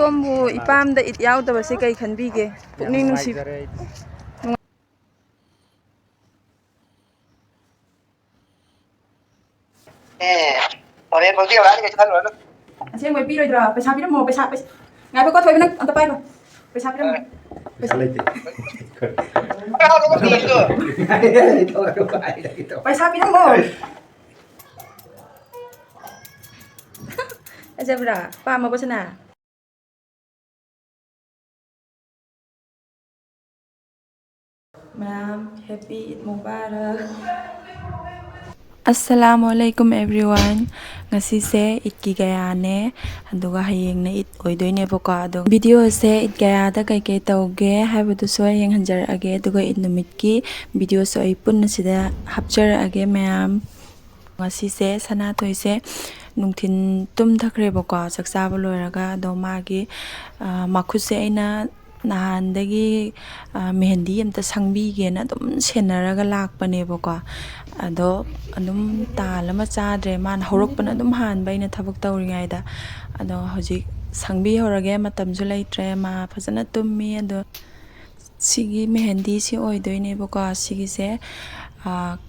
ꯁꯣꯝꯕꯨ ꯏꯄꯥꯝꯗ ꯏꯠ ꯌꯥꯎꯗꯕꯁꯦ ꯀꯩ ꯈꯟꯕꯤꯒꯦ? ꯄꯨꯛꯅꯤꯡ ꯅꯨꯡꯁꯤ ꯑꯁꯦꯡꯕꯩ ꯄꯤꯔꯣꯏꯗ꯭ꯔꯣ? ꯄꯩꯁꯥ ꯄꯤꯔꯝꯃꯣ, ꯄꯩꯁꯥ ꯉꯥꯏꯈꯣꯀꯣ ꯊꯣꯏꯕ ꯅꯪ ꯑꯝꯇ ꯄꯥꯏꯈꯣ. ꯄꯩꯁꯥ ꯄꯤꯔꯝꯃꯣ. ꯄꯩꯁꯥ ꯂꯩꯇꯦ. ꯄꯩꯁꯥ ꯄꯤꯔꯝꯃꯣ. ꯑꯖꯕ꯭ꯔꯥ? ꯄꯥꯝꯃꯕꯣ ꯁꯅꯥ? Ma'am, happy Eid Mubarak. Assalamualaikum everyone. Ngasise Eid ki gayane aduga hayengna Eid oidoinebako ado video se Eid gayada kai kai tauge haibadu so yenghanjarage aduga Eid numit ki video so ai punna sida hapjarage ma'am. Ngasise sana toise nungthin tum thakrebako chakchaba loiraga ado magi makhuse aina nahandagi mehendi amta sangbigena adum senaraga lakpanebako ado adum talama chadre man horokpana adum hanba ina thabak tawringaida ado hojik sangbi horage matamju lytre ma phajana tummi ado sigi mehendi si oidoinebako sigise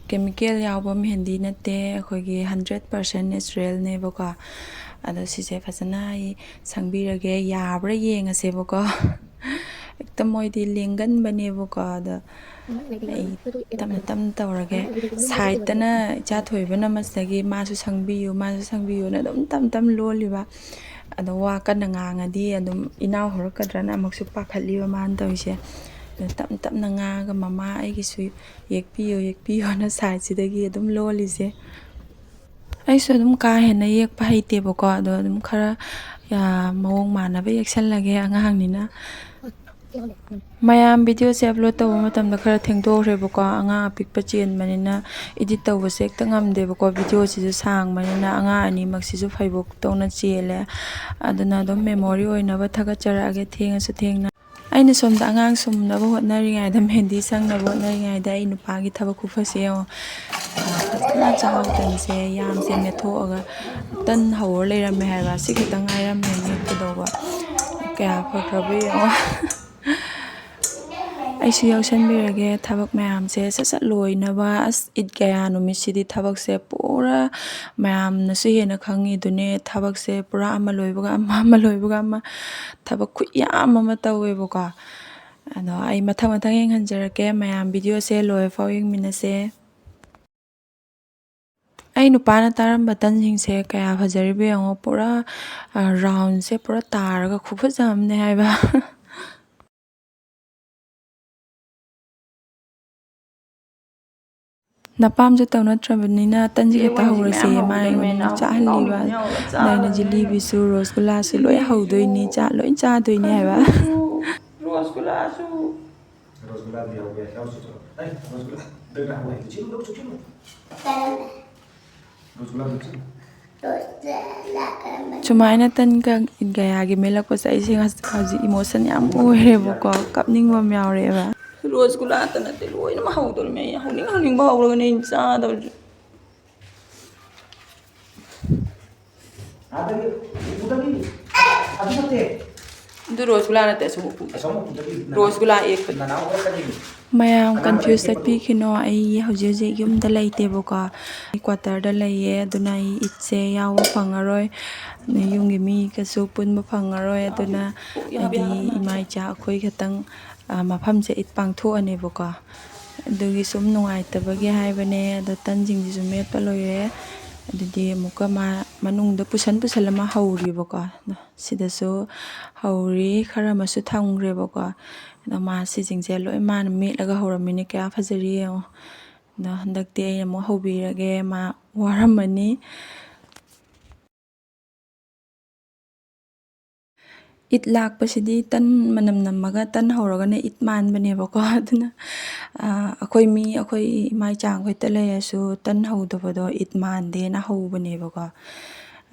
chemical yaoba mehendi nate akogi 100% natural nebako ado sise phajana ai sangbirage yabra yengasebako ekta moidi lenganbanebako ado tam tawrage side tana icha thoibana masagi masu sangbiyu na adum tam loliba ado wa kana ngangadi adum inaw horakadrana amaksu pakhatliba man tawise tam na ngaga mama aigisu yekpiyo na side sidagi adum lolise aisu adum ka hena yekpa haitebako ado adum khara mawong manaba yeksanlage angangnina mayam video se upload tawba matamda khara thengdokrebako anga apikpa chenbanina edit tawbase ekta ngamdebako video sisu sangbanina anga ani maksisu faibok tawna chele aduna adum memory oinaba thagacharage thengasu thengna aina somda angang sumnaba hotnaringaida mehendi sangnaba hotnaringaida ai nupagi thaba khufase yo na chahau tanse yamse methoaga tan hawor leirame haiba sikitang airamme nekdoba kaya fakrabe yo aisu yausanbirage thabak mayamse sasat loinaba as Eid gaya numisidi thabakse pura mayamnasu hena khangi dune thabakse pura ama loibaga ama thabak khuyam ama tawebako ado ai mathang yenghanjarake mayam video se loi faw yengminase ai nupana taramba tanjingse kaya phajaribe yango pura round se pura taraga khufajamne haiba napamju tawnatrabanina tanji khata hawrase mai chahliba naina jilibi su rosgulla su loi hawdoini cha loi chadoini haiba rosgulla diyaoba yausu ai rosgulla dagna hawai chilu chilu rosgulla Chumaina tan ka gaya gi melak pa sa isi haji emotion yam oirebako kapningba yaureba rosgulla tanate loina ma hawdol me hawning ba hawragane cha dol du rosgulla nate rosgulla ek mayam confused tatpikino ai hoje yumda leitebako quarter da leye aduna ai itse yawa phangaroi yumgi mi kasu punba phangaroi aduna adi imai cha akhoi khatang mafamse it pangthoanebako adugi sum nungaitabagi haibane ado tanjingjisu metpa loire adudi muka manungda pusalama hauribako sidasu hauri khara masu thangrebako ma sijingse loi man metlaga hauramini kya phajari yo handakti ai amo hobirage ma waramani Eid lakpasidi tan manam namaga tan hauragane Eid manbanebako aduna akhoi imai chang khoi talayasu tan haudabado Eid mande na haubanebako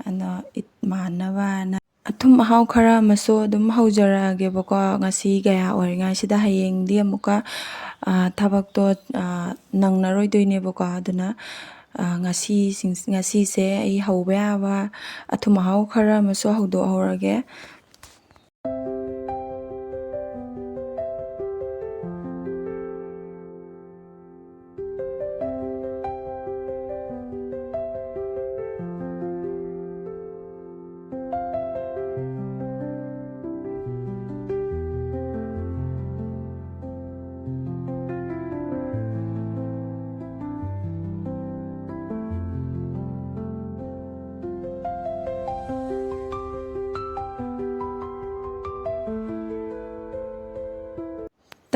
ana Eid manaba na athum ahau khara maso adum haujarage-bako ngasi gaya oiringai sida hayengdi amuka thabakto nangnaroidoinebako aduna ngasi se ai hauba yaba athum ahau khara maso haudo haurage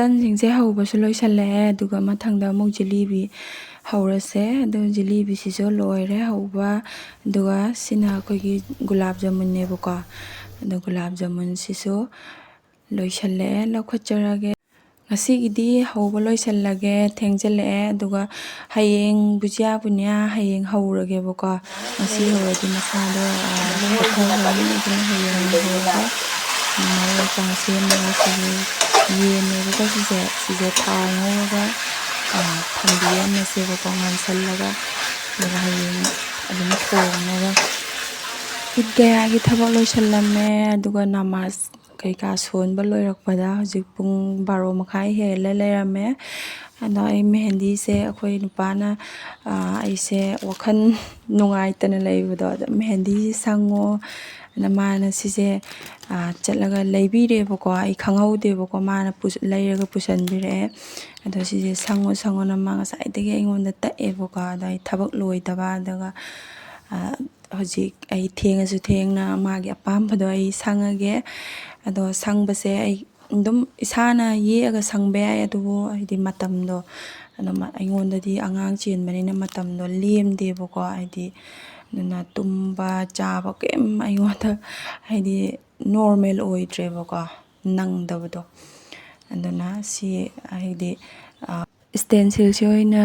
ꯇꯟꯁꯤꯡꯁꯦ ꯍꯧꯕꯁꯨ ꯂꯣꯏꯁꯜꯂꯛꯑꯦ ꯑꯗꯨꯒ ꯃꯊꯪꯗ ꯑꯃꯨꯛ ꯖꯤꯂꯤꯕꯤ ꯍꯧꯔꯁꯦ ꯑꯗꯨ ꯖꯤꯂꯤꯕꯤꯁꯤꯁꯨ ꯂꯣꯏꯔꯦ ꯍꯧꯕ ꯑꯗꯨꯒ ꯁꯤꯅ ꯑꯩꯈꯣꯏꯒꯤ ꯒꯨꯂꯥꯞ ꯖꯥꯃꯨꯟꯅꯦꯕꯀꯣ ꯑꯗꯣ ꯒꯨꯂꯥꯞ ꯖꯥꯃꯨꯟꯁꯤꯁꯨ ꯂꯣꯏꯁꯜꯂꯛꯑꯦ ꯂꯧꯈꯠꯆꯔꯒꯦ ꯉꯁꯤꯒꯤꯗꯤ ꯍꯧꯕ ꯂꯣꯏꯁꯜꯂꯒꯦ ꯊꯦꯡꯖꯤꯜꯂꯛꯑꯦ ꯑꯗꯨꯒ ꯍꯌꯦꯡ ꯕꯨꯖꯤꯌꯥ ꯕꯨꯅꯤꯌꯥ ꯍꯌꯦꯡ ꯍꯧꯔꯒꯦꯕꯀꯣ ꯉꯁꯤ ꯍꯧꯔꯗꯤ ꯃꯁꯥꯗꯣ ꯄꯠꯊꯈ꯭ꯔꯅꯤ ꯑꯗꯨꯅ ꯍꯌꯦꯡ ꯍꯧꯔꯒ ꯃꯔꯣꯏ ꯃꯄꯥꯡ ꯁꯦꯝꯃꯒ ꯁꯤꯁꯦ ꯌꯦꯟꯅꯦꯕꯀꯣ ꯁꯤꯁꯦ ꯊꯥꯎ ꯉꯧꯔꯒ ꯊꯝꯕꯤꯔꯝꯃꯁꯦꯕꯀꯣ ꯉꯥꯟꯁꯜꯂꯒ ꯑꯗꯨꯒ ꯍꯌꯦꯡ ꯑꯗꯨꯝ ꯊꯣꯡꯉꯒ ꯏꯠ ꯒꯌꯥꯒꯤ ꯊꯕꯛ ꯂꯣꯏꯁꯜꯂꯝꯃꯦ ꯑꯗꯨꯒ ꯅꯃꯥꯖ ꯀꯩꯀꯥ ꯁꯣꯟꯕ ꯂꯣꯏꯔꯛꯄꯗ ꯍꯧꯖꯤꯛ ꯄꯨꯡ 12:30 ꯍꯦꯜꯂ ꯂꯩꯔꯝꯃꯦ ꯑꯗꯣ ꯑꯩ ꯃꯦꯍꯦꯟꯗꯤꯁꯦ ꯑꯩꯈꯣꯏ ꯅꯨꯄꯥꯅ ꯑꯩꯁꯦ ꯋꯥꯈꯜ ꯅꯨꯡꯉꯥꯏꯇꯅ ꯂꯩꯕꯗꯣ ꯑꯗ ꯃꯦꯍꯦꯟꯗꯤꯁꯦ ꯁꯪꯉꯣ ꯑꯗ ꯃꯥꯅ ꯁꯤꯁꯦ ꯆꯠꯂꯒ ꯂꯩꯕꯤꯔꯦꯕꯀꯣ ꯑꯩ ꯈꯪꯍꯧꯗꯦꯕꯀꯣ ꯃꯥꯅ ꯂꯩꯔꯒ ꯄꯨꯁꯟꯕꯤꯔꯛꯑꯦ ꯑꯗꯣ ꯁꯤꯁꯦ ꯁꯪꯉꯣꯅ ꯃꯥ ꯉꯁꯥꯏꯗꯒꯤ ꯑꯩꯉꯣꯟꯗ ꯇꯛꯑꯦꯕꯀꯣ ꯑꯗꯣ ꯑꯩ ꯊꯕꯛ ꯂꯣꯏꯗꯕ ꯑꯗꯨꯒ ꯍꯧꯖꯤꯛ ꯑꯩ ꯊꯦꯡꯉꯁꯨ ꯊꯦꯡꯅ ꯃꯥꯒꯤ ꯑꯄꯥꯝꯕꯗꯣ ꯑꯩ ꯁꯪꯉꯒꯦ ꯑꯗꯣ ꯁꯪꯕꯁꯦ ꯑꯩ ꯑꯗꯨꯝ ꯏꯁꯥꯅ ꯌꯦꯛꯑꯒ ꯁꯪꯕ ꯌꯥꯏ ꯑꯗꯨꯕꯨ ꯍꯥꯏꯗꯤ ꯃꯇꯝꯗꯣ ꯑꯗꯨꯝ ꯑꯩꯉꯣꯟꯗꯗꯤ ꯑꯉꯥꯡ ꯆꯦꯟꯕꯅꯤꯅ ꯃꯇꯝꯗꯣ ꯂꯦꯝꯗꯦꯕꯀꯣ ꯍꯥꯏꯗꯤ ꯑꯗꯨꯅ ꯇꯨꯝꯕ ꯆꯥꯕ ꯀꯩꯝ ꯑꯩꯉꯣꯟꯗ ꯍꯥꯏꯗꯤ ꯅꯣꯔꯃꯦꯜ ꯑꯣꯏꯗ꯭ꯔꯦꯕꯀꯣ ꯅꯪꯗꯕꯗꯣ ꯑꯗꯨꯅ ꯁꯤ ꯍꯥꯏꯗꯤ ꯏꯁꯇꯦꯟꯁꯤꯜꯁꯤ ꯑꯣꯏꯅ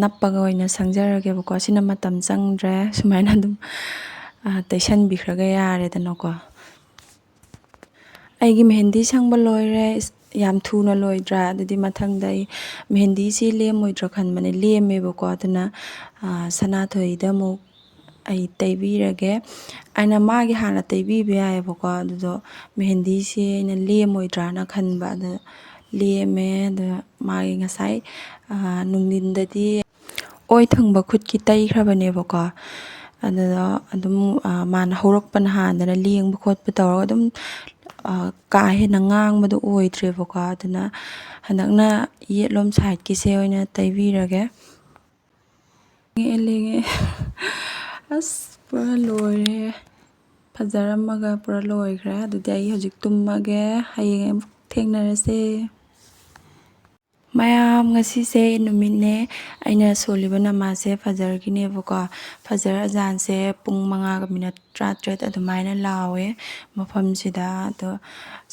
ꯅꯞꯄꯒ ꯑꯣꯏꯅ ꯁꯪꯖꯔꯒꯦꯕꯀꯣ ꯁꯤꯅ ꯃꯇꯝ ꯆꯪꯗ꯭ꯔꯦ ꯁꯨꯃꯥꯏꯅ ꯑꯗꯨꯝ ꯇꯩꯁꯟꯕꯤꯈ꯭ꯔꯒ ꯌꯥꯔꯦꯗꯅꯀꯣ ꯑꯩꯒꯤ ꯃꯦꯍꯦꯟꯗꯤ ꯁꯪꯕ ꯂꯣꯏꯔꯦ ꯌꯥꯝ ꯊꯨꯅ ꯂꯣꯏꯗ꯭ꯔꯥ ꯑꯗꯨꯗꯤ ꯃꯊꯪꯗ ꯑꯩ ꯃꯦꯍꯦꯟꯗꯤꯁꯤ ꯂꯦꯝꯃꯣꯏꯗ꯭ꯔꯥ ꯈꯟꯕꯅꯦ ꯂꯦꯝꯃꯦꯕꯀꯣ ꯑꯗꯨꯅ ꯁꯅꯥꯊꯣꯏꯗ ꯑꯃꯨꯛ ꯑꯩ ꯇꯩꯕꯤꯔꯒꯦ ꯑꯩꯅ ꯃꯥꯒꯤ ꯍꯥꯟꯅ ꯇꯩꯕꯤꯕ ꯌꯥꯏꯑꯕꯀꯣ ꯑꯗꯨꯗꯣ ꯃꯦꯍꯦꯟꯗꯤꯁꯤ ꯑꯩꯅ ꯂꯦꯝꯃꯣꯏꯗ꯭ꯔꯥꯅ ꯈꯟꯕ ꯑꯗ ꯂꯦꯝꯃꯦ ꯑꯗ ꯃꯥꯒꯤ ꯉꯁꯥꯏ ꯅꯨꯡꯊꯤꯟꯗꯗꯤ ꯑꯣꯏ ꯊꯪꯕ ꯈꯨꯠꯀꯤ ꯇꯩꯈ꯭ꯔꯕꯅꯦꯕꯀோ ꯑꯗꯨꯗ ꯑꯗꯨꯝ ꯃꯥꯅ ꯍꯧꯔꯛꯄꯅ ꯍꯥꯟꯗꯅ ꯂꯦꯡꯕ ꯈꯣꯠꯄ ꯇꯧꯔꯒ ꯑꯗꯨꯝ ꯀꯥ ꯍꯦꯟꯅ ꯉꯥꯡꯕꯗꯣ ꯑꯣꯏꯗ꯭ꯔꯦꯕꯀꯣ ꯑꯗꯨꯅ ꯍꯟꯗꯛꯅ ꯌꯦꯠꯂꯣꯝ ꯁꯥꯏꯠꯀꯤꯁꯦ ꯑꯣꯏꯅ ꯇꯩꯕꯤꯔꯒꯦ ꯂꯦꯡꯉꯦ ꯑꯁ ꯄꯨꯔꯥ ꯂꯣꯏꯔꯦ ꯐꯖꯔꯝꯃꯒ ꯄꯨꯔꯥ ꯂꯣꯏꯈ꯭ꯔꯦ ꯑꯗꯨꯗꯤ ꯑꯩ ꯍꯧꯖꯤꯛ ꯇꯨꯝꯃꯒꯦ ꯍꯌꯦꯡ ꯑꯃꯨꯛ ꯊꯦꯡꯅꯔꯁꯦ ꯃꯌꯥꯝ ꯉꯁꯤꯁꯦ ꯅꯨꯃꯤꯠꯅꯦ ꯑꯩꯅ ꯁꯣꯜꯂꯤꯕ ꯅꯃꯥꯖꯁꯦ ꯐꯖꯔꯒꯤꯅꯦꯕꯀꯣ ꯐꯖꯔ ꯑꯖꯥꯟꯁꯦ ꯄꯨꯡ 5:38 ꯑꯗꯨꯃꯥꯏꯅ ꯂꯥꯎꯋꯦ ꯃꯐꯝꯁꯤꯗ ꯑꯗꯣ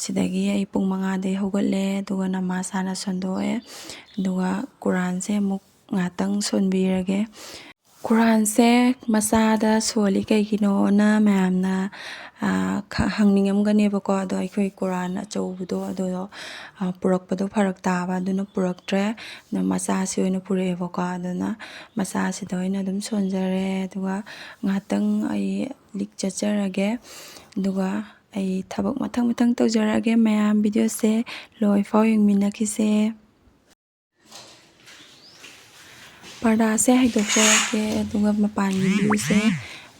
ꯁꯤꯗꯒꯤ ꯑꯩ ꯄꯨꯡ 5ꯗꯩ ꯍꯧꯒꯠꯂꯦ ꯑꯗꯨꯒ ꯅꯃꯥꯖ ꯍꯥꯟꯅ ꯁꯣꯟꯗꯣꯛꯑꯦ ꯑꯗꯨꯒ ꯀꯨꯔꯥꯟꯁꯦ ꯑꯃꯨꯛ ꯉꯥꯛꯇꯪ ꯁꯣꯟꯕꯤꯔꯒꯦ ꯀꯨꯔꯥꯟꯁꯦ ꯃꯆꯥꯗ ꯁꯣꯜꯂꯤ ꯀꯩꯒꯤꯅꯣꯅ ꯃꯌꯥꯝꯅ ꯍꯪꯅꯤꯡꯉꯝꯒꯅꯦꯕꯀꯣ ꯑꯗꯣ ꯑꯩꯈꯣꯏ ꯀꯨꯔꯥꯟ ꯑꯆꯧꯕꯗꯣ ꯑꯗꯨꯗꯣ ꯄꯨꯔꯛꯄꯗꯣ ꯐꯔꯛ ꯇꯥꯕ ꯑꯗꯨꯅ ꯄꯨꯔꯛꯇ꯭ꯔꯦ ꯃꯆꯥꯁꯤ ꯑꯣꯏꯅ ꯄꯨꯔꯛꯑꯦꯕꯀꯣ ꯑꯗꯨꯅ ꯃꯆꯥꯁꯤꯗ ꯑꯣꯏꯅ ꯑꯗꯨꯝ ꯁꯣꯟꯖꯔꯦ ꯑꯗꯨꯒ ꯉꯥꯏꯍꯥꯛꯇꯪ ꯑꯩ ꯂꯤꯛ ꯆꯠꯆꯔꯒꯦ ꯑꯗꯨꯒ ꯑꯩ ꯊꯕꯛ ꯃꯊꯪ ꯇꯧꯖꯔꯛꯑꯒꯦ ꯃꯌꯥꯝ ꯚꯤꯗꯤꯑꯣꯁꯦ ꯂꯣꯏꯐꯥꯎ ꯌꯦꯡꯃꯤꯟꯅꯈꯤꯁꯦ ꯄꯔꯗꯥꯁꯦ ꯍꯩꯗꯣꯛꯆꯔꯛꯀꯦ ꯑꯗꯨꯒ ꯃꯄꯥꯟꯒꯤ ꯚ꯭ꯌꯨꯁꯦ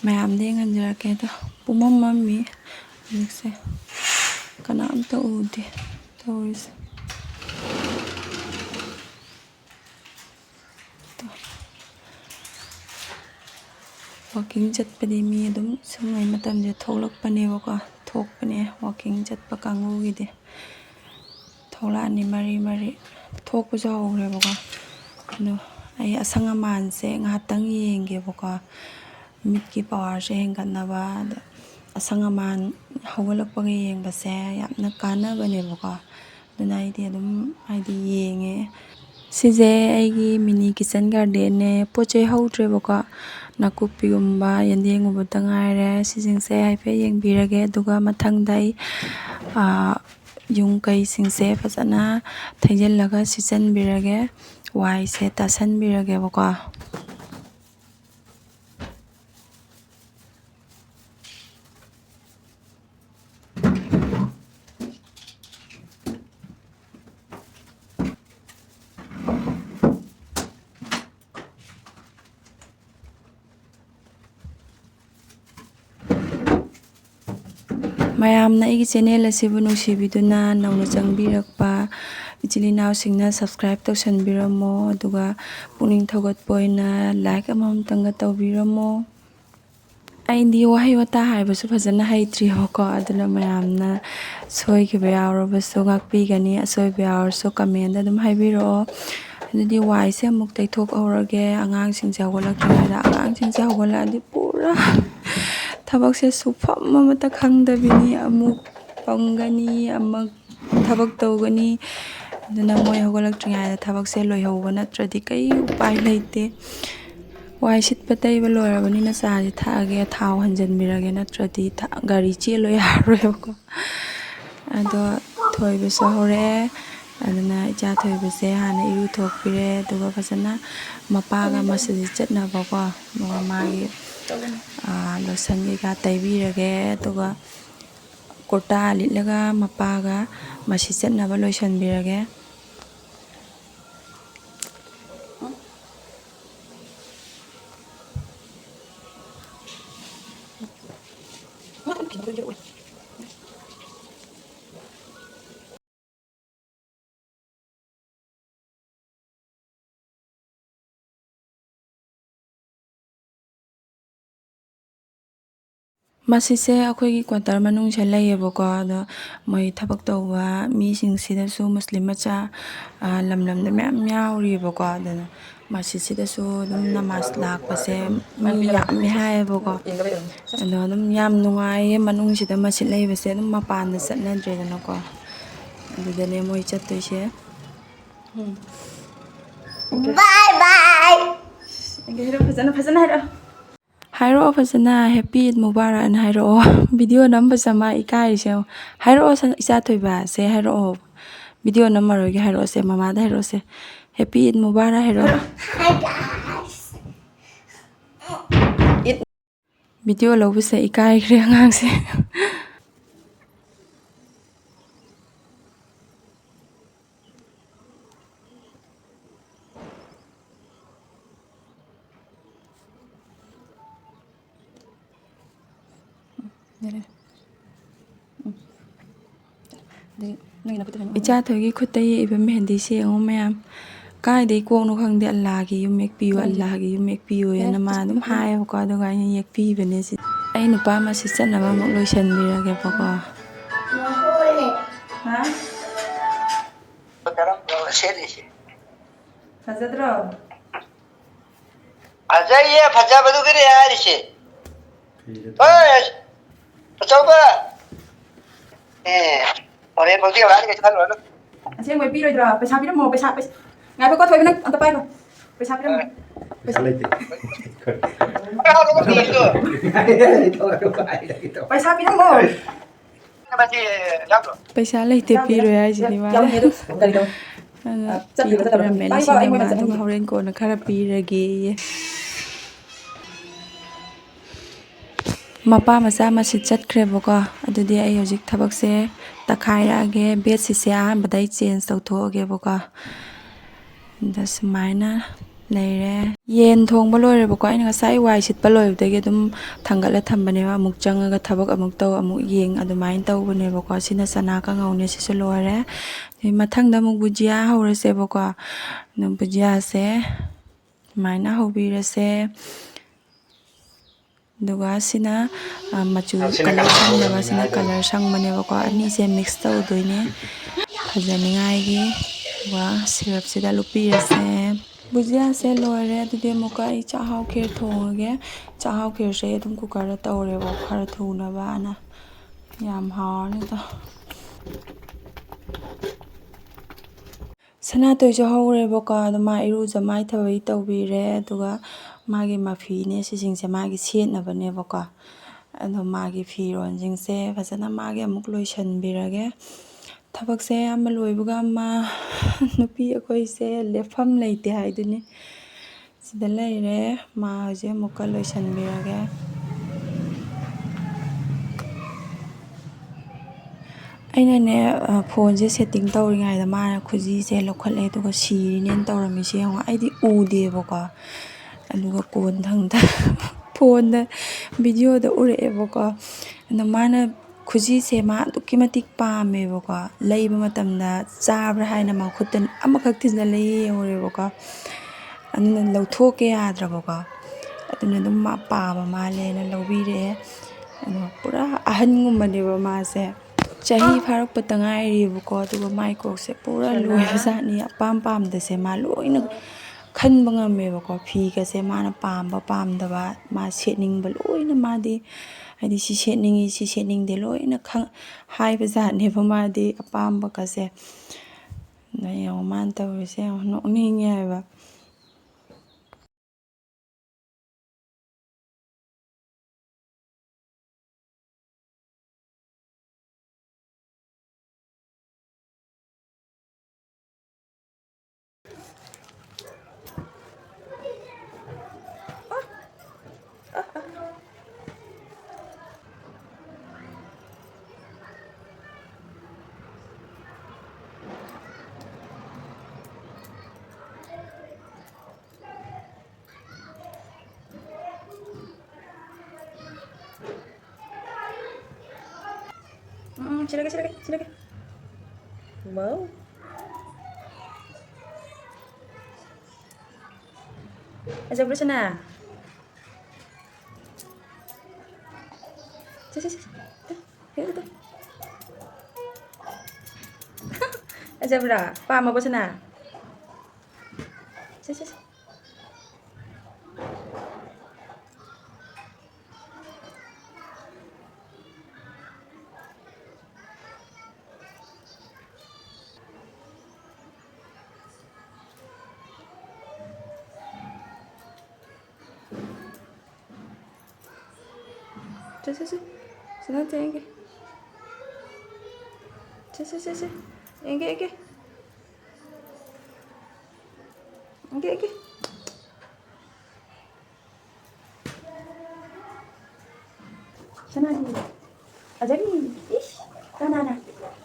ꯃꯌꯥꯝꯗ ꯌꯦꯡꯍꯟꯖꯔꯛꯀꯦ ꯑꯗꯣ ꯄꯨꯝꯃꯝ ꯃꯝꯃꯤ ꯍꯧꯖꯤꯛꯁꯦ ꯀꯅꯥꯝꯇ ꯎꯗꯦ ꯇꯧꯔꯤꯁꯦ ꯋꯥꯛꯀꯤꯡ ꯆꯠꯄꯗꯤ ꯃꯤ ꯑꯗꯨꯝ ꯁꯨꯡꯉꯩ ꯃꯇꯝꯁꯦ ꯊꯣꯛꯂꯛꯄꯅꯦꯕꯀꯣ ꯊꯣꯛꯄꯅꯦ ꯋꯥꯛꯀꯤꯡ ꯆꯠꯄ ꯀꯥꯡꯕꯨꯒꯤꯗꯤ ꯊꯣꯛꯂꯛꯑꯅꯤ ꯃꯔꯤ ꯊꯣꯛꯄꯁꯨ ꯍꯧꯈ꯭ꯔꯦꯕꯀꯣ ꯑꯗꯣ ꯑꯩ ꯑꯁꯪ ꯑꯃꯥꯟꯁꯦ ꯉꯥꯏꯍꯥꯛꯇꯪ ꯌꯦꯡꯒꯦꯕꯀꯣ ꯃꯤꯠꯀꯤ ꯄꯋꯥꯔꯁꯦ ꯍꯦꯟꯒꯠꯅꯕ ꯑꯗ ꯑꯁꯪ ꯑꯃꯥꯟ ꯍꯧꯒꯠꯂꯛꯄꯒ ꯌꯦꯡꯕꯁꯦ ꯌꯥꯝꯅ ꯀꯥꯟꯅꯕꯅꯦꯕꯀꯣ ꯑꯗꯨꯅ ꯑꯩꯗꯤ ꯑꯗꯨꯝ ꯍꯥꯏꯗꯤ ꯌꯦꯡꯉꯦ ꯁꯤꯁꯦ ꯑꯩꯒꯤ ꯃꯤꯅꯤ ꯀꯤꯠꯆꯟ ꯒꯥꯔꯗꯦꯟꯅꯦ ꯄꯣꯠ ꯆꯩ ꯍꯧꯗ꯭ꯔꯦꯕꯀꯣ ꯅꯥꯀꯨꯞꯄꯤꯒꯨꯝꯕ ꯌꯦꯟꯗꯦꯝꯒꯨꯝꯕꯇ ꯉꯥꯏꯔꯦ ꯁꯤꯁꯤꯡꯁꯦ ꯍꯥꯏꯐꯦꯠ ꯌꯦꯡꯕꯤꯔꯒꯦ ꯑꯗꯨꯒ ꯃꯊꯪꯗ ꯑꯩ ꯌꯨꯝ ꯀꯩꯁꯤꯡꯁꯦ ꯐꯖꯅ ꯊꯩꯖꯤꯜꯂꯒ ꯁꯤꯠꯆꯟꯕꯤꯔꯒꯦ ꯋꯥꯏꯁꯦ ꯇꯥꯁꯟꯕꯤꯔꯒꯦꯕꯀꯣ ꯃꯌꯥꯝꯅ ꯑꯩꯒꯤ ꯆꯦꯅꯦꯜ ꯑꯁꯤꯕꯨ ꯅꯨꯡꯁꯤꯕꯤꯗꯨꯅ ꯅꯧꯅ ꯆꯪꯕꯤꯔꯛꯄ ꯏꯆꯤꯜ ꯏꯅꯥꯎꯁꯤꯡꯅ ꯁꯕꯁꯀ꯭ꯔꯥꯏꯞ ꯇꯧꯁꯟꯕꯤꯔꯝꯃꯣ ꯑꯗꯨꯒ ꯄꯨꯛꯅꯤꯡ ꯊꯧꯒꯠꯄ ꯑꯣꯏꯅ ꯂꯥꯏꯛ ꯑꯃꯃꯝꯇꯪꯒ ꯇꯧꯕꯤꯔꯝꯃꯣ ꯑꯩꯗꯤ ꯋꯥꯍꯩ ꯋꯥꯇꯥ ꯍꯥꯏꯕꯁꯨ ꯐꯖꯅ ꯍꯩꯇ꯭ꯔꯤꯕꯀꯣ ꯑꯗꯨꯅ ꯃꯌꯥꯝꯅ ꯁꯣꯏꯈꯤꯕ ꯌꯥꯎꯔꯕꯁꯨ ꯉꯥꯛꯄꯤꯒꯅꯤ, ꯑꯁꯣꯏꯕ ꯌꯥꯎꯔꯁꯨ ꯀꯃꯦꯟꯗ ꯑꯗꯨꯝ ꯍꯥꯏꯕꯤꯔꯛꯑꯣ. ꯑꯗꯨꯗꯤ ꯋꯥꯏꯁꯦ ꯑꯃꯨꯛ ꯇꯩꯊꯣꯛꯍꯧꯔꯒꯦ. ꯑꯉꯥꯡꯁꯤꯡꯁꯦ ꯍꯧꯒꯠꯂꯛꯇ꯭ꯔꯤꯉꯩꯗ, ꯑꯉꯥꯡꯁꯤꯡꯁꯦ ꯍꯧꯒꯠꯂꯛꯑꯗꯤ ꯄꯨꯔꯥ ꯊꯕꯛꯁꯦ ꯁꯨꯐꯝ ꯑꯃꯠꯇ ꯈꯪꯗꯕꯤꯅꯤ. ꯑꯃꯨꯛ ꯄꯝꯒꯅꯤ, ꯑꯃꯨꯛ ꯊꯕꯛ ꯇꯧꯒꯅꯤ. ꯑꯗꯨꯅ ꯃꯣꯏ ꯍꯧꯒꯠꯂꯛꯇ꯭ꯔꯤꯉꯩꯗ ꯊꯕꯛꯁꯦ ꯂꯣꯏꯍꯧꯕ ꯅꯠꯇ꯭ꯔꯗꯤ ꯀꯩ ꯎꯄꯥꯏ ꯂꯩꯇꯦ. ꯋꯥꯏ ꯁꯤꯠꯄ ꯇꯩꯕ ꯂꯣꯏꯔꯕꯅꯤꯅ ꯆꯥꯁꯦ ꯊꯛꯑꯒꯦ, ꯊꯥꯎ ꯍꯟꯖꯤꯟꯕꯤꯔꯒꯦ, ꯅꯠꯇ꯭ꯔꯗꯤ ꯒꯥꯔꯤ ꯆꯦꯜꯂꯣ ꯌꯥꯔꯔꯣꯏꯕꯀꯣ. ꯑꯗꯣ ꯊꯣꯏꯕꯁꯨ ꯍꯧꯔꯛꯑꯦ. ꯑꯗꯨꯅ ꯏꯆꯥ ꯊꯣꯏꯕꯁꯦ ꯍꯥꯟꯅ ꯏꯔꯨ ꯊꯣꯛꯄꯤꯔꯦ, ꯑꯗꯨꯒ ꯐꯖꯅ ꯃꯄꯥꯒ ꯃꯁꯖꯤꯠ ꯆꯠꯅꯕꯀꯣ, ꯑꯗꯨꯒ ꯃꯥꯒꯤ ꯂꯣꯁꯟ ꯀꯩꯀꯥ ꯇꯩꯕꯤꯔꯒꯦ. ꯑꯗꯨꯒ ꯀꯨꯔꯇꯥ ꯂꯤꯠꯂꯒ ꯃꯄꯥꯒ ꯃꯁꯖꯤꯠ ꯆꯠꯅꯕ ꯂꯣꯏꯁꯟꯕꯤꯔꯒꯦ. ꯃꯁꯤꯁꯦ ꯑꯩꯈꯣꯏꯒꯤ ꯀ꯭ꯋꯥꯇꯔ ꯃꯅꯨꯡꯁꯦ ꯂꯩꯌꯦꯕꯀꯣ. ꯑꯗꯣ ꯃꯣꯏ ꯊꯕꯛ ꯇꯧꯕ ꯃꯤꯁꯤꯡꯁꯤꯗꯁꯨ ꯃꯨꯁꯂꯤꯝ ꯃꯆꯥ ꯂꯝ ꯂꯝꯗ ꯃꯌꯥꯝ ꯌꯥꯎꯔꯤꯕꯀꯣ. ꯑꯗꯨꯅ ꯃꯁꯖꯤꯠꯁꯤꯗꯁꯨ ꯑꯗꯨꯝ ꯅꯃꯥꯖ ꯂꯥꯛꯄꯁꯦ ꯃꯤ ꯌꯥꯝꯃꯦ ꯍꯥꯏꯌꯦꯕꯀꯣ. ꯑꯗꯣ ꯑꯗꯨꯝ ꯌꯥꯝ ꯅꯨꯡꯉꯥꯏꯌꯦ ꯃꯅꯨꯡꯁꯤꯗ ꯃꯁꯖꯤꯠ ꯂꯩꯕꯁꯦ. ꯑꯗꯨꯝ ꯃꯄꯥꯟꯗ ꯆꯠꯅꯗ꯭ꯔꯦꯗꯅꯀꯣ. ꯑꯗꯨꯗꯅꯦ ꯃꯣꯏ ꯆꯠꯇꯣꯏꯁꯦ. ꯕꯥꯏ ꯕꯥꯏ. ꯐꯖꯅ ꯍꯥꯏꯔꯛꯑꯣ. ꯍꯥꯏꯔꯛꯑꯣ ꯐꯖꯅ. ꯍꯦꯄꯤ ꯏꯗ ꯃꯨꯕꯥꯔꯛ ꯑꯅ ꯍꯥꯏꯔꯛꯑꯣ. ꯚꯤꯗꯤꯑꯣ ꯅꯝꯕꯁꯦ ꯃꯥ ꯏꯀꯥꯏꯔꯤꯁꯦ. ꯍꯥꯏꯔꯛꯑꯣ ꯏꯆꯥ ꯊꯣꯏꯕꯁꯦ, ꯍꯥꯏꯔꯛꯑꯣ. ꯚꯤꯗꯤꯑꯣ ꯅꯝꯃꯔꯣꯏꯒꯦ ꯍꯥꯏꯔꯛꯑꯣꯁꯦ, ꯃꯃꯥꯗ ꯍꯥꯏꯔꯛꯑꯣꯁꯦ. ꯍꯦꯄꯤ ꯏꯗ ꯃꯨꯕꯥꯔꯛ ꯍꯥꯏꯔꯛꯑꯣ. ꯚꯤꯗꯤꯑꯣ ꯂꯧꯕꯁꯦ ꯏꯀꯥꯏꯈ꯭ꯔꯦ ꯑꯉꯥꯡꯁꯦ. ꯏꯆꯥ ꯊꯣꯏꯒꯤ ꯈꯨꯠꯇ ꯌꯦꯛꯏꯕ ꯃꯦꯍꯦꯟꯗꯤꯁꯦ ꯌꯦꯡꯉꯣ ꯃꯌꯥꯝ. ꯀꯥꯏꯗꯩ ꯀꯣꯛꯅꯣ ꯈꯪꯗꯦ. ꯑꯜꯂꯥꯍꯒꯤ ꯌꯨꯝ ꯌꯦꯛꯄꯤꯌꯨ, ꯑꯜꯂꯥꯍꯒꯤ ꯌꯨꯝ ꯌꯦꯛꯄꯤꯌꯨꯅ ꯃꯥ ꯑꯗꯨꯝ ꯍꯥꯏꯌꯦꯕꯀꯣ. ꯑꯗꯨꯒ ꯑꯩꯅ ꯌꯦꯛꯄꯤꯕꯅꯦ. ꯑꯩ ꯅꯨꯄꯥ ꯃꯁꯤ ꯆꯠꯅꯕ ꯑꯃꯨꯛ ꯂꯣꯏꯁꯟꯕꯤꯔꯒꯦꯕꯀꯣ. ꯐꯖꯗ꯭ꯔꯣ? ꯐꯖꯩꯌꯦ, ꯐꯖꯕꯗꯨꯒꯤꯅꯦ ꯍꯥꯏꯔꯤꯁꯦ. ꯑꯆꯧꯕ. ꯍꯣꯔꯦꯟ ꯐꯥꯎꯗꯤ ꯌꯧꯔꯛꯑꯅꯤ, ꯀꯩꯁꯨ ꯈꯜꯂꯨꯔꯅꯨ. ꯑꯁꯦꯡꯕꯩ ꯄꯤꯔꯣꯏꯗ꯭ꯔꯣ? ꯄꯩꯁꯥ ꯄꯤꯔꯝꯃꯣ. ꯄꯩꯁꯥ ꯉꯥꯏꯈꯣꯀꯣ ꯊꯣꯏꯕ, ꯅꯪ ꯑꯝꯇ ꯄꯥꯏꯈꯣ. ꯄꯩꯁꯥ ꯄꯤꯔꯝꯃꯣ. ꯄꯩꯁꯥ ꯂꯩꯇꯦ. ꯄꯩꯁꯥ ꯄꯤꯔꯝꯃꯣ. ꯄꯩꯁꯥ ꯂꯩꯇꯦ ꯄꯤꯔꯣꯏ ꯍꯥꯏꯁꯤꯗꯤ ꯃꯥ. ꯄꯤꯔꯝꯃꯦ 1,000 ꯑꯃ. ꯑꯗꯨꯒ ꯍꯣꯔꯦꯟ ꯀꯣꯟꯅ ꯈꯔ ꯄꯤꯔꯒꯦꯌꯦ. ꯃꯄꯥ ꯃꯆꯥ ꯃꯁꯖꯤꯠ ꯆꯠꯈ꯭ꯔꯦꯕꯀꯣ. ꯑꯗꯨꯗꯤ ꯑꯩ ꯍꯧꯖꯤꯛ ꯊꯕꯛꯁꯦ ꯇꯛꯈꯥꯏꯔꯛꯑꯒꯦ. ꯕꯦꯠꯁꯤꯠꯁꯦ ꯑꯍꯥꯟꯕꯗ ꯑꯩ ꯆꯦꯟꯖ ꯇꯧꯊꯣꯛꯑꯒꯦꯕꯀꯣ. ꯑꯗ ꯁꯨꯃꯥꯏꯅ ꯂꯩꯔꯦ. ꯌꯦꯟ ꯊꯣꯡꯕ ꯂꯣꯏꯔꯦꯕꯀꯣ. ꯑꯩꯅ ꯉꯁꯥꯏ ꯋꯥꯏ ꯁꯤꯠꯄ ꯂꯣꯏꯕꯗꯒꯤ ꯑꯗꯨꯝ ꯊꯥꯡꯒꯠꯂ ꯊꯝꯕꯅꯦꯕ. ꯑꯃꯨꯛ ꯆꯪꯉꯒ ꯊꯕꯛ ꯑꯃꯨꯛ ꯇꯧ, ꯑꯃꯨꯛ ꯌꯦꯡ, ꯑꯗꯨꯃꯥꯏꯅ ꯇꯧꯕꯅꯦꯕꯀꯣ. ꯁꯤꯅ ꯆꯅꯥ ꯀꯥꯡꯍꯧꯅꯦ, ꯁꯤꯁꯨ ꯂꯣꯏꯔꯦ. ꯃꯊꯪꯗ ꯑꯃꯨꯛ ꯕꯨꯖꯤꯌꯥ ꯍꯧꯔꯁꯦꯕꯀꯣ. ꯕꯨꯖꯤꯌꯥꯁꯦ ꯁꯨꯃꯥꯏꯅ ꯍꯧꯕꯤꯔꯁꯦ. ꯑꯗꯨꯒ ꯁꯤꯅ ꯃꯆꯨ ꯀꯂꯔ ꯁꯪꯗꯕ, ꯁꯤꯅ ꯀꯂꯔ ꯁꯪꯕꯅꯦꯕꯀꯣ. ꯑꯅꯤꯁꯦ ꯃꯤꯛꯁ ꯇꯧꯗꯣꯏꯅꯦ ꯐꯖꯅꯤꯡꯉꯥꯏꯒꯤ. ꯑꯗꯨꯒ ꯁꯤꯔꯞꯁꯤꯗ ꯂꯨꯞꯄꯤꯔꯁꯦ. ꯕꯨꯖꯤꯌꯥꯁꯦ ꯂꯣꯏꯔꯦ. ꯑꯗꯨꯗꯤ ꯑꯃꯨꯛꯀ ꯑꯩ ꯆꯥꯛꯍꯥꯎ ꯈꯦꯔ ꯊꯣꯡꯉꯒꯦ. ꯆꯥꯛꯍꯥꯎ ꯈꯦꯔꯁꯦ ꯑꯗꯨꯝ ꯀꯨꯀꯔꯗ ꯇꯧꯔꯦꯕ, ꯈꯔ ꯊꯨꯅꯕꯅ. ꯌꯥꯝ ꯍꯥꯎꯔꯅꯤꯗ. ꯁꯅꯥꯇꯣꯏꯁꯨ ꯍꯧꯔꯦꯕꯀꯣ. ꯑꯗꯣ ꯃꯥ ꯏꯔꯨꯖ ꯃꯥꯏꯊꯕꯩ ꯇꯧꯕꯤꯔꯦ. ꯑꯗꯨꯒ ꯃꯥꯒꯤ ꯃꯐꯤꯅꯦ ꯁꯤꯁꯤꯡꯁꯦ, ꯃꯥꯒꯤ ꯁꯦꯠꯅꯕꯅꯦꯕꯀꯣ. ꯑꯗꯣ ꯃꯥꯒꯤ ꯐꯤꯔꯣꯟꯁꯤꯡꯁꯦ ꯐꯖꯅ ꯃꯥꯒꯤ ꯑꯃꯨꯛ ꯂꯣꯏꯁꯟꯕꯤꯔꯒꯦ. ꯊꯕꯛꯁꯦ ꯑꯌꯥꯝꯕ ꯂꯣꯏꯕꯒ ꯑꯃ ꯅꯨꯄꯤ ꯑꯩꯈꯣꯏꯁꯦ ꯂꯦꯞꯐꯝ ꯂꯩꯇꯦ ꯍꯥꯏꯗꯨꯅꯤ. ꯁꯤꯗ ꯂꯩꯔꯦ. ꯃꯥ ꯍꯧꯖꯤꯛ ꯑꯃꯨꯛꯀ ꯂꯣꯏꯁꯟꯕꯤꯔꯒꯦ. ꯑꯩꯅꯅꯦ ꯐꯣꯟꯁꯦ ꯁꯦꯠꯇꯤꯡ ꯇꯧꯔꯤꯉꯩꯗ ꯃꯥꯅ ꯈꯨꯖꯤꯁꯦ ꯂꯧꯈꯠꯂꯦ, ꯑꯗꯨꯒ ꯁꯤꯔꯤꯅꯦꯅ ꯇꯧꯔꯝꯃꯤꯁꯦ ꯌꯦꯡꯉꯣ. ꯑꯩꯗꯤ ꯎꯗꯦꯕꯀꯣ. ꯑꯗꯨꯒ ꯀꯣꯟꯊꯪꯗ ꯐꯣꯟꯗ ꯚꯤꯗꯤꯑꯣꯗ ꯎꯔꯛꯑꯦꯕꯀꯣ. ꯑꯗꯣ ꯃꯥꯅ ꯈꯨꯖꯤꯁꯦ ꯃꯥ ꯑꯗꯨꯛꯀꯤ ꯃꯇꯤꯛ ꯄꯥꯝꯃꯦꯕꯀꯣ. ꯂꯩꯕ ꯃꯇꯝꯗ ꯆꯥꯕ꯭ꯔꯥ ꯍꯥꯏꯅ ꯃꯈꯨꯠꯇ ꯑꯃꯈꯛ ꯊꯤꯟꯖꯤꯜꯂ ꯌꯦꯡꯉꯨꯔꯦꯕꯀꯣ. ꯑꯗꯨꯅ ꯂꯧꯊꯣꯛꯀꯦ ꯌꯥꯗ꯭ꯔꯕꯀꯣ. ꯑꯗꯨꯅ ꯑꯗꯨꯝ ꯃꯥ ꯄꯥꯝꯕ ꯃꯥꯜꯂꯦꯅ ꯂꯧꯕꯤꯔꯛꯑꯦ. ꯑꯗꯣ ꯄꯨꯔꯥ ꯑꯍꯟꯒꯨꯝꯕꯅꯦꯕ ꯃꯥꯁꯦ. Chahi farakpata ngairibako aduga mai kokse pura loibajatni apam pamdase ma loina khanba ngamebako phi gase mana pamba pamdaba ma setningba loina madi hadi si setningde loina haibajatneba madi apamba kase na yo man tawrise nokninge haiba silakan. Wow. Ajak dulu sana. Yuk. Ajak dulu. Paham apa sana? Sini. Sana tengge. Sini. Engge. Engge. Sana ni. Ajak ni. Ish. Nana.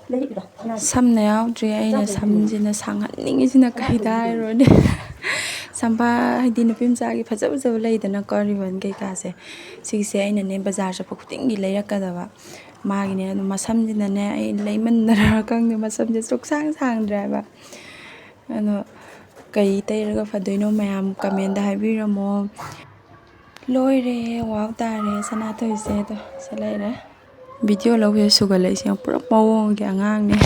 Lagi dah. Samna yaudri aina samjina sangatningisina kaida irone. Samba hadi nupim sagi phajab laidana koriban kai kase sigse aina ne bazar cha phutingi leirakadaba magine no masamjina ne ai leimandara kang ne masamje suksang sangdra ano kai tayraga fadoino mayam comment da habiramo loire wow tare sana toise to salaire video lawye sugalai sia pura pawong ge angang ne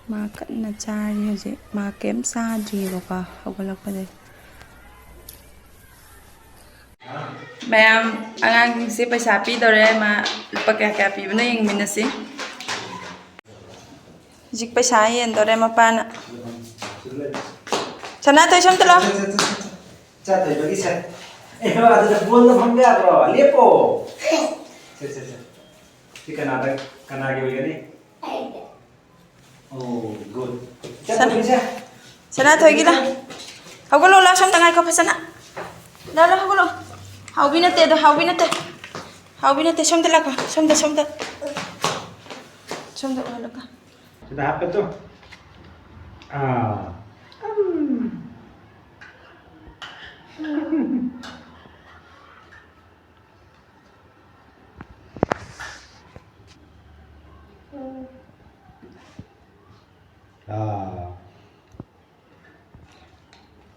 ma kanna chari hoje ma kem sadri baka hawalakpade mayam angang se paisa pi dore ma lupa kya pi bana yeng minasi jik paisa yen dore ma pana sana toy sam tala cha toy bagi sa ba ada bol na phangga bro lepo se kana ge wigani oh good sana toy gila hawalo la sam tangai ka phasana la hawalo hawbinate sam tala ka sam da wala ka sudah apa tuh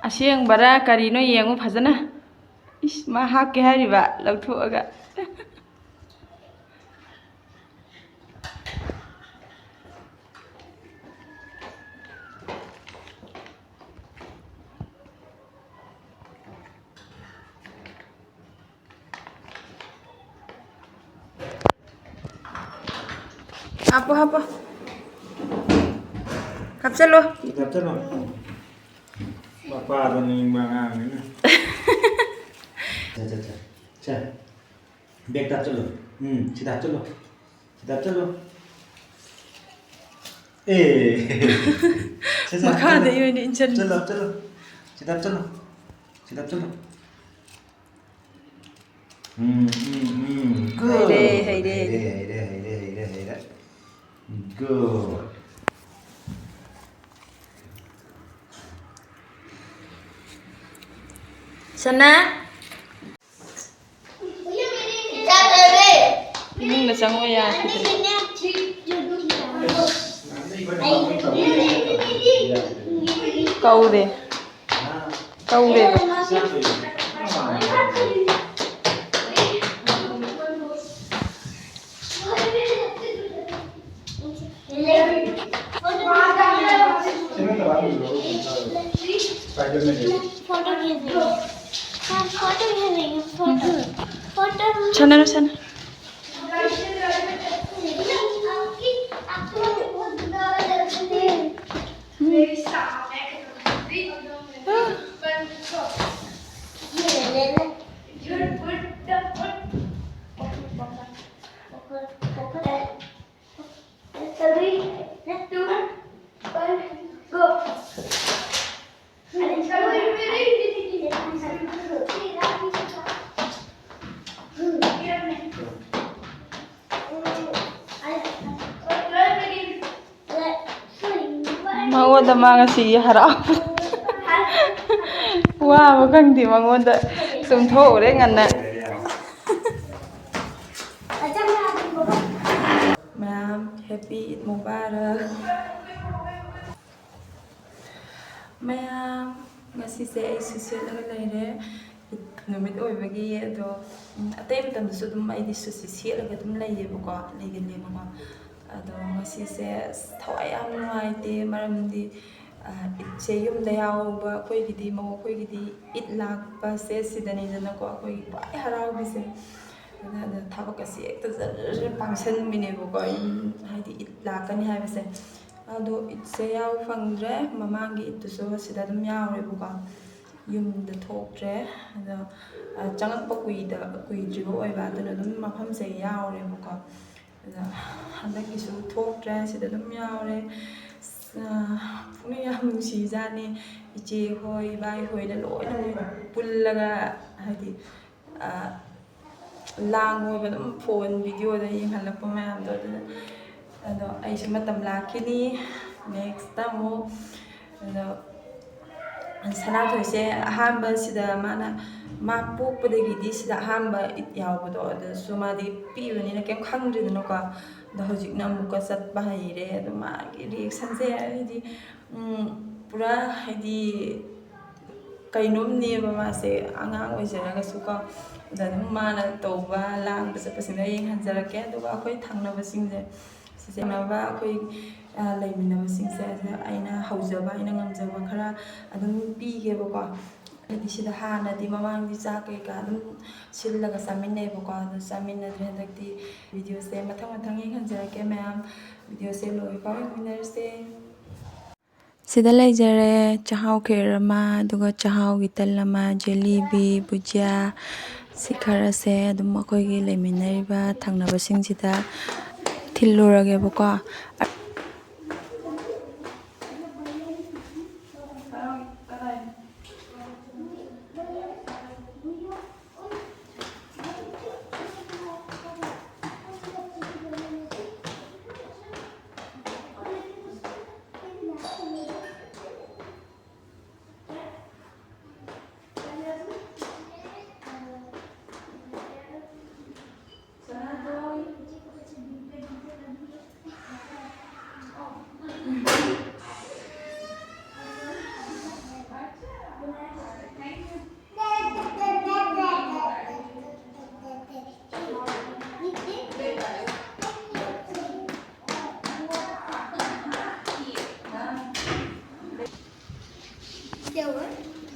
asyeng bara karino yengu phajana is ma hak ke hariba lagthu aga apa kapselo bapak running mangang ini cha bag tap chalo sidap chalo makha de yone inchen chalo sidap chalo good hey good sana ini nggak sanggup ya kau deh Sana sana. Mangod mga si harap. Wow, kang di mangod sumtho ore ngana. Ma'am, happy Eid Mubarak. Ma'am, ngasise ay susit aga leire. Numit oibagi ado atay matamdasu dum ay di susit aga dum leiyebako leigalebuko. Ado ngasise thawai yam nuaite maramdi itse Yumda Yaoba akhoi gidi it lakpa se sidani dana ko akhoi bai harabise ada thabak asi ekta jar function minebo ko haidi it lakani haibise ado itse yaw fangdre mamangi ituso sida dum yawrebo ko yumda thokre ada changakpa kuidribo oiba adana dum mafamse yawrebo ko handakti su thokre sida dum yawre punya musi jani ichi hoi bai hoi da loi na pullaga hadi lango ba dum phone video da yeng halakpa mayam do ado ai sima tam lakini next tamo ado sana thoise ahamba sida mana ma pokpadagi di sida ahamba it yawbado ado sumadi pibani na kem khangri dano ka da hojik na muka sat bahire ado ma reaction se hadi pura hadi kainom ne ba ma se angang oijara ga suka da mana toba lang basa pasina yeng hanjara ke ado akhoi thangna ba singje sise na ba akhoi laimina ba singse aina haujaba aina ngamjaba khara adum pi ge ba ko adi sida hana di mamang di cha ke ka adum sillaga saminne ba ko ado saminna handakti video se mathang mathang yeng hanjara ke ma'am video se loi pa winner se sida leijare chahau kherama duga chahau gital lama jalebi bujia sikhara se adum akhoi gi leiminariba thangnaba singsida thillurage ba ko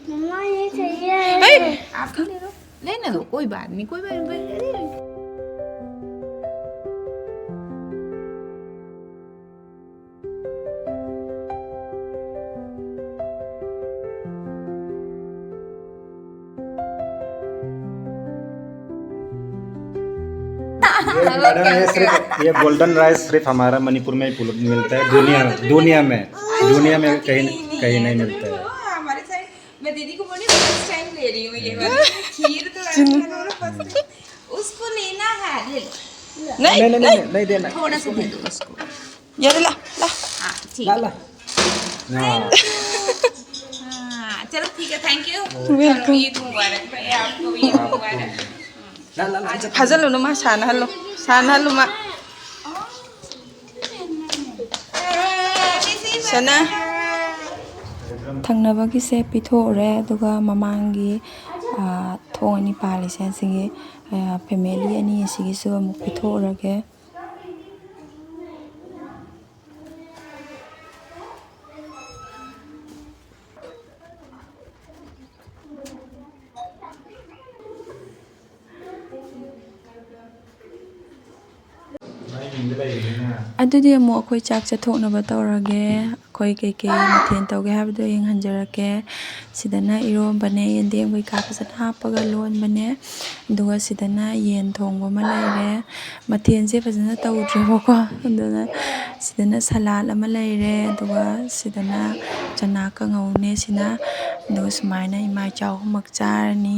मम्मा ये चाहिए आप ले लो लेने दो कोई बात नहीं कोई बात नहीं मैडम ये गोल्डन राइस सिर्फ हमारा मणिपुर में ही मिलता है दुनिया में कहीं नहीं मिलता है हमारे साइड मैं दीदी को बोली फर्स्ट टाइम ले रही हूँ ये वाला खीर तो फर्स्ट उसको लेना है ले लो नहीं देना थोड़ा सा दे दो उसको ये ला हाँ ठीक ला हाँ चलो ठीक है थैंक यू चलो ईद मुबारक भाई आपको ईद मुबारक हाजलो नमा सानहलो मा sana thangnaबगी से पिथोरे दुगा ममांगी थोंगनी पालिसे सिंगे फैमिली अनि सिगी सु अमुक पिथोरगे ꯑꯗꯨꯗꯤ ꯑꯃꯨꯛ ꯑꯩꯈꯣꯏ ꯆꯥꯛ ꯆꯠꯊꯣꯛꯅꯕ ꯇꯧꯔꯒꯦ ꯑꯩꯈꯣꯏ ꯀꯩꯀꯩ ꯃꯊꯦꯜ ꯇꯧꯒꯦ ꯍꯥꯏꯕꯗꯣ ꯌꯦꯡꯍꯟꯖꯔꯛꯀꯦ ꯁꯤꯗꯅ ꯏꯔꯣꯝꯕꯅꯦ ꯌꯦꯟꯗꯦꯝ ꯀꯩꯀꯥ ꯐꯖꯅ ꯍꯥꯞꯄꯒ ꯂꯣꯟꯕꯅꯦ ꯑꯗꯨꯒ ꯁꯤꯗꯅ ꯌꯦꯟ ꯊꯣꯡꯕ ꯑꯃ ꯂꯩꯔꯦ ꯃꯊꯦꯜꯁꯦ ꯐꯖꯅ ꯇꯧꯗ꯭ꯔꯦꯕꯀꯣ ꯑꯗꯨꯅ ꯁꯤꯗꯅ ꯁꯂꯥꯠ ꯑꯃ ꯂꯩꯔꯦ ꯑꯗꯨꯒ ꯁꯤꯗꯅ ꯆꯅꯥ ꯀꯥꯡꯉꯧꯅꯦ ꯁꯤꯅ ꯑꯗꯨꯒ ꯁꯨꯃꯥꯏꯅ ꯏꯃꯥ ꯏꯆꯥ ꯑꯍꯨꯝꯃꯛ ꯆꯥꯔꯅꯤ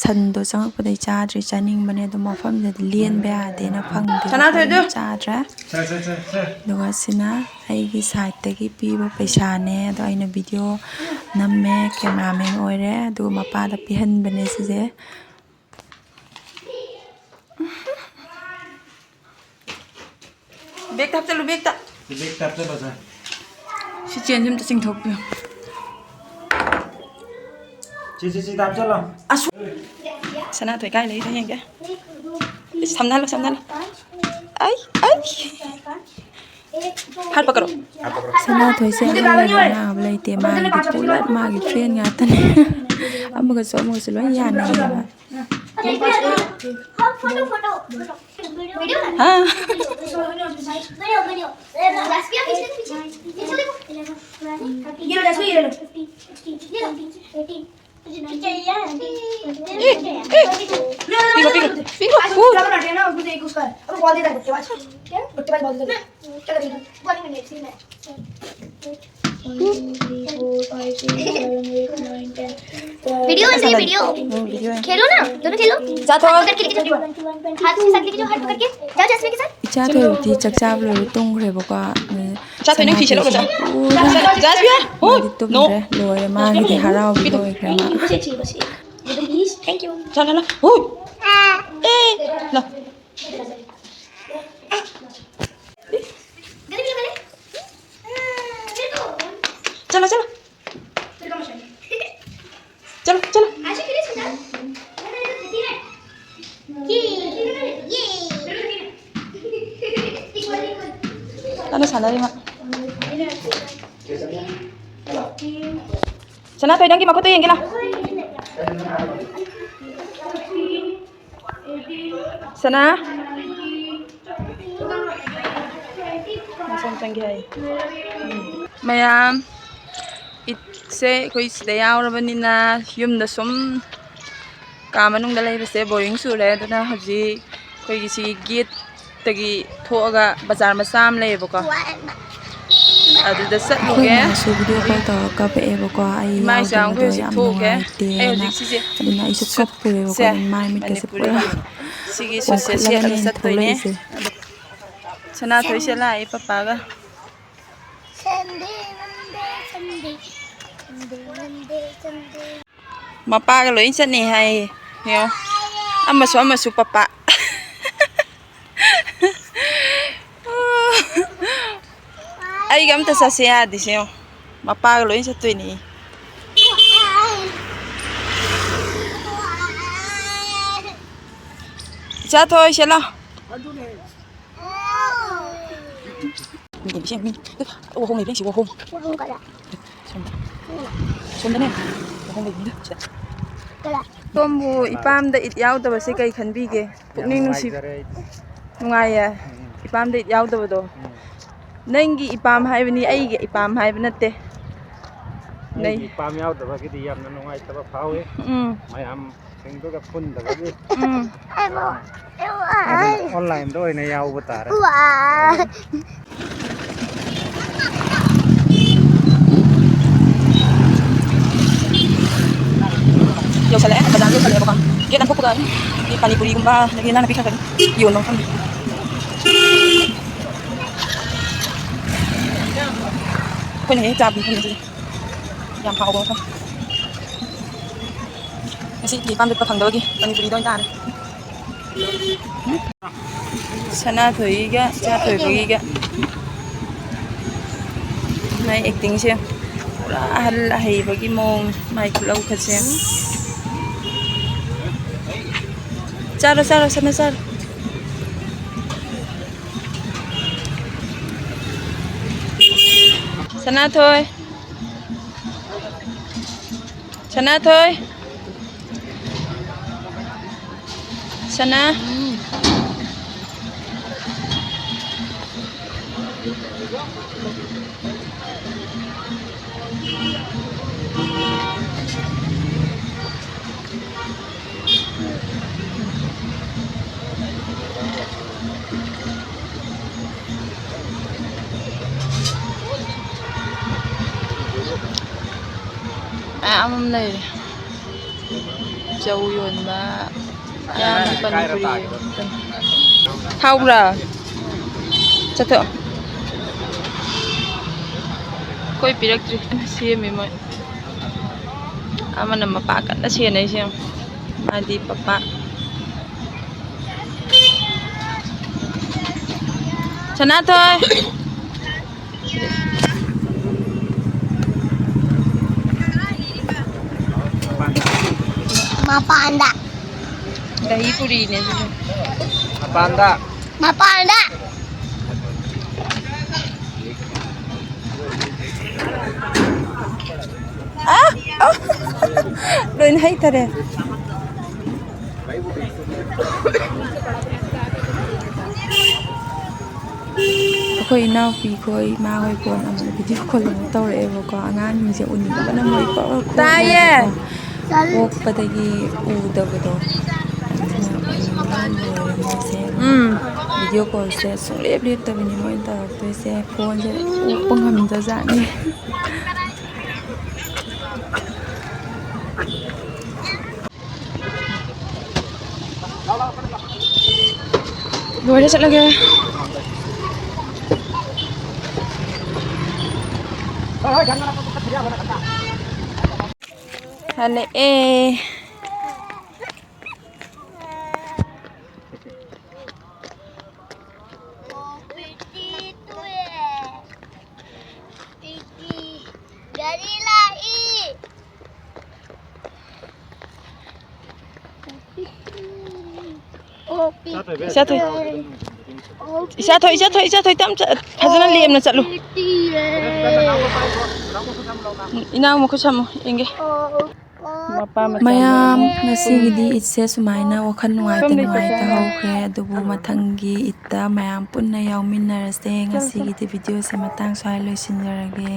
ꯁꯟꯗꯣ ꯆꯪꯉꯛꯄꯗꯩ ꯆꯥꯗ꯭ꯔꯤ ꯆꯥꯅꯤꯡꯕꯅꯦ ꯑꯗꯣ ꯃꯐꯝꯗꯗꯤ ꯂꯦꯟꯕ ꯌꯥꯗꯦꯅ ꯐꯪꯗꯦꯕꯀꯣ ꯑꯗꯨꯅ ꯆꯥꯗ꯭ꯔꯦ ꯑꯗꯨꯒ ꯁꯤꯅ ꯑꯩꯒꯤ ꯁꯥꯏꯠꯇꯒꯤ ꯄꯤꯕ ꯄꯩꯁꯥꯅꯦ ꯑꯗꯣ ꯑꯩꯅ ꯚꯤꯗꯤꯑꯣ ꯅꯝꯃꯦ ꯀꯦꯃꯦꯔꯥꯃꯦꯟ ꯑꯣꯏꯔꯦ ꯑꯗꯨꯒ ꯃꯄꯥꯗ ꯄꯤꯍꯟꯕꯅꯦ ꯁꯤꯁꯦ ꯕꯦꯛꯇ ꯍꯥꯞꯆꯜꯂꯨ ꯕꯦꯛꯇ ꯁꯤ ꯆꯦꯟꯁꯤ ꯑꯝꯇ ꯆꯤꯡꯊꯣꯛꯄꯤꯌꯨ ꯁꯅꯥꯊꯣꯏ ꯀꯥꯏ ꯂꯩꯔꯤꯅꯣ ꯌꯦꯡꯒꯦ ꯁꯝꯅꯍꯜꯂꯣ ꯁꯝꯅꯍꯜꯂꯣ ꯑꯩ ꯍꯥꯠꯄ ꯀꯔꯣ ꯁꯅꯥꯊꯣꯏꯁꯦ ꯑꯍꯜ ꯂꯩꯕ ꯑꯉꯥꯡ ꯂꯩꯇꯦ ꯃꯥꯒꯤꯗꯤ ꯄꯨꯂꯞ ꯃꯥꯒꯤ ꯐ꯭ꯔꯦꯟ ꯉꯥꯛꯇꯅꯦ ꯑꯃꯒꯁꯨ ꯂꯣꯏ ꯌꯥꯅꯩꯌꯦꯕ वीडियो बन रही है वीडियो खेलो ना दोनों खेलो हाथ के साथ लेके जाओ हाथ पकड़ के जाओ जैस्मिन के साथ इच्छा थोड़ी चकचाब लोरे तुंगरेबको तुमरे लोरे मागी हराव लोरे मा थैंक यू चलो ला चलो चलो चलो चलो ano sana rin ma sana to idang makoto yen gila sana nasam tangi hai mayam itse koi sida yaurabanina yumda sum ka manungda leibase boring sure aduna haji koi gi gate tagi thoga bazar masam leibako aduda satluge su video call tawra kapeebako ai yaudabado yam nuaite na aduna isu kappurebako mai mit kase pura sigi social sattoine sana thoise lai papaga mapaga loin chani hai yo amasu papa ai gam ta sase adi se yo mapaga loin sattoine cha thôi sẽ lo mình xem mình ô hôm này bên chỉ ô hôm xuân đấy nè hôm này đi tôm bu ipam da it yau da basi kai khan bi ge pukning nu si ngai ya ipam da it yau da do nangi ipam hai bani ai ge ipam hai banatte nei ipam yau da ba gi yam na ngai ta ba phawe mai am sing do ga phun da ba gi online do ina yau ba ta ra yo sale bazar yo sale baka dia dan pokok ni di panipuri gumba lagi na napika kan yun no kan ko ni ta bi ni yam pa ko kasi di pan pa phang do gi panipuri do ta sana thoi ga cha thoi bi ga mai acting se pura hal hai bagi mong mai kulau khase Charo sana sar. Sana thôi. Sana thôi. Sana. mꯌꯥꯝ ꯑꯃ ꯂꯩꯔꯦ ꯆꯧ ꯌꯣꯟꯕ ꯌꯥꯝ ꯄꯅꯤꯄꯨꯔꯤ ꯍꯥꯎꯕ꯭ꯔꯥ ꯆꯠꯊꯣꯛ ꯑꯩꯈꯣꯏ ꯄꯤꯔꯛꯇ꯭ꯔꯤ ꯁꯦꯝꯃꯤ ꯃꯣꯏ ꯑꯃꯅ ꯃꯄꯥ ꯀꯟꯅ ꯁꯦꯟꯅꯩꯁꯦ ꯃꯥꯗꯤ ꯄꯄꯥ ꯁꯅꯥꯊꯣꯏ Mapanda. Dahi puri ne sise. Mapanda. Loin hai tare. ꯑꯩꯈꯣꯏ ꯏꯅꯥꯎꯄꯤ ꯈꯣꯏ ꯏꯃꯥ ꯍꯣꯏ ꯐꯣꯟ ꯑꯃꯅ ꯚꯤꯗꯤꯑꯣ ꯀꯣꯜ ꯑꯃꯨꯛ ꯇꯧꯔꯛꯑꯦꯕꯀꯣ ꯑꯉꯥꯡꯁꯤꯡꯁꯦ ꯎꯅꯤꯡꯕꯅ ꯃꯣꯏ ꯇꯥꯏꯌꯦ ꯄꯣꯛꯄꯗꯒꯤ ꯎꯗꯕꯗꯣ ꯑꯗꯨꯅ ꯎꯅꯤꯡꯕꯅ ꯂꯣꯏꯔꯦ ꯃꯣꯏꯁꯦ ꯑꯗꯨꯅ ꯚꯤꯗꯤꯑꯣ ꯀꯣꯜꯁꯦ ꯁꯨꯡꯂꯦꯞ ꯂꯦꯞꯇꯕꯤꯅꯤ ꯃꯣꯏꯅ ꯇꯧꯔꯛꯇꯣꯏꯁꯦ ꯐꯣꯟꯁꯦ ꯑꯣꯛꯄ ꯉꯝꯗꯖꯥꯠꯅꯤ ꯂꯣꯏꯔꯦ ꯆꯠꯂꯒꯦ ꯍꯜꯂꯛꯑꯦ 이자토이 땀 가져나 리엠나 짤로 이나무 먹고 참어 인게 ꯃꯌꯥꯝ ꯉꯁꯤꯒꯤꯗꯤ ꯏꯠꯁꯦ ꯁꯨꯃꯥꯏꯅ ꯋꯥꯈꯜ ꯅꯨꯡꯉꯥꯏꯇ ꯍꯧꯈ꯭ꯔꯦ ꯑꯗꯨꯕꯨ ꯃꯊꯪꯒꯤ ꯏꯠꯇ ꯃꯌꯥꯝ ꯄꯨꯟꯅ ꯌꯥꯎꯃꯤꯟꯅꯔꯁꯦ ꯉꯁꯤꯒꯤꯗꯤ ꯚꯤꯗꯤꯑꯣꯁꯦ ꯃꯇꯥꯡ ꯁ꯭ꯋꯥꯏ ꯂꯣꯏꯁꯤꯟꯖꯔꯒꯦ